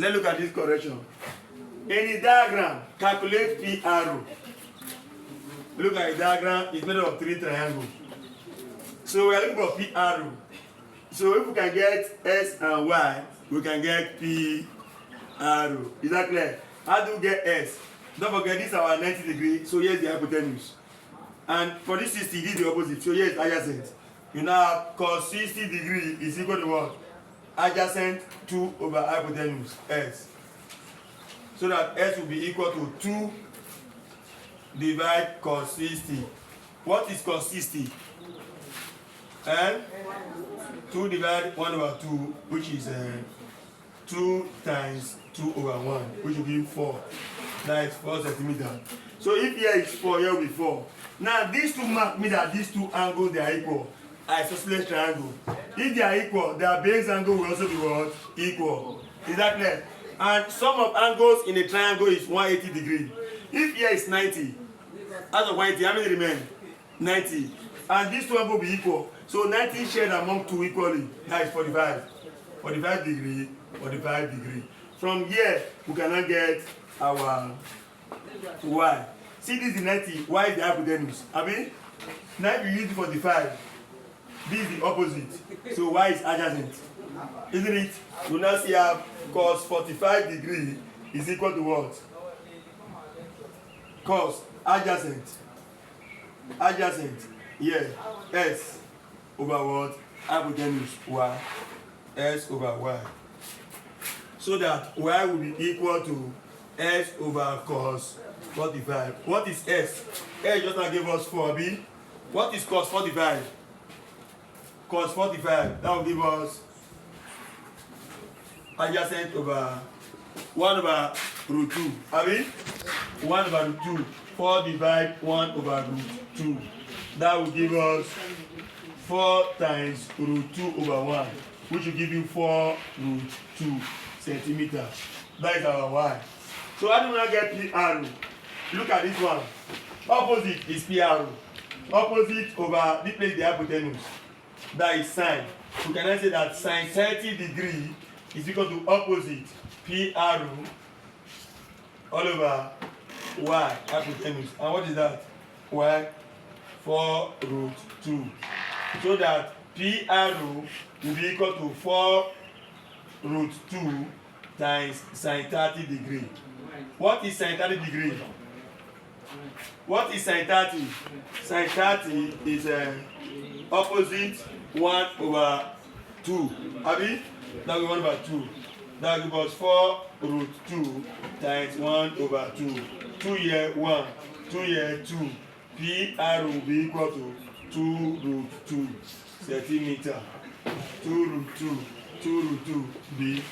Let's look at this correction. In the diagram, calculate P arrow. Look at the diagram, it's made up of 3 triangles. So we are looking for P arrow. So if we can get S and Y, we can get P arrow. Is that clear? How do we get S? Don't forget, this is our 90 degree, so here's the hypotenuse. And for this 60, this is the opposite, so here's adjacent. You now have cos 60 degree is equal to what? Adjacent 2 over hypotenuse, S. So that S will be equal to 2 divide cos 60. What is cos 60? And 2 divide 1 over 2, which is 2 times 2 over 1, which will give 4. That is 4 centimeters. So if here is 4, here will be 4. Now these two mark mean that these two angles, they are equal. Isosceles triangle. If they are equal, their base angle will also be what? Equal. Is that clear? And sum of angles in a triangle is 180 degrees. If here is 90, out of 180, how many remain? 90. And these two angles will be equal. So 90 shared among 2 equally. That is 45. 45 degree, 45 degree. From here, we cannot get our y. See, this is 90. Y is the hypotenuse. Abi? Now if you use 45, this is the opposite. So y is adjacent. Isn't it? We now see how cos 45 degree is equal to what? Cos adjacent. Adjacent. Yeah. S over what? Hypotenuse y. S over y. So that y will be equal to S over cos 45. What is S? S just now gave us 4b. What is cos 45? Cos 45, that will give us adjacent over 1 over root 2. Abi? 1 over root 2. 4 divide 1 over root 2. That will give us 4 times root 2 over 1, which will give you 4 root 2 centimeters. That is our y. So how do we now get P arrow? Look at this one. Opposite is P arrow. Opposite over this place the hypotenuse. That is sine. We can say that sine 30 degree is equal to opposite P arrow all over y hypotenuse. And what is that? Y 4 root 2. So that P arrow will be equal to 4 root 2 times sine 30 degree. What is sine 30 degree? What is sine 30? Sine 30 is opposite 1 over 2. Abi? That will be 1 over 2. That will give us 4 root 2 times 1 over 2. 2 here 1. 2 here 2. P r will be equal to 2 root 2 centimeter. 2 root 2. 2 root 2 be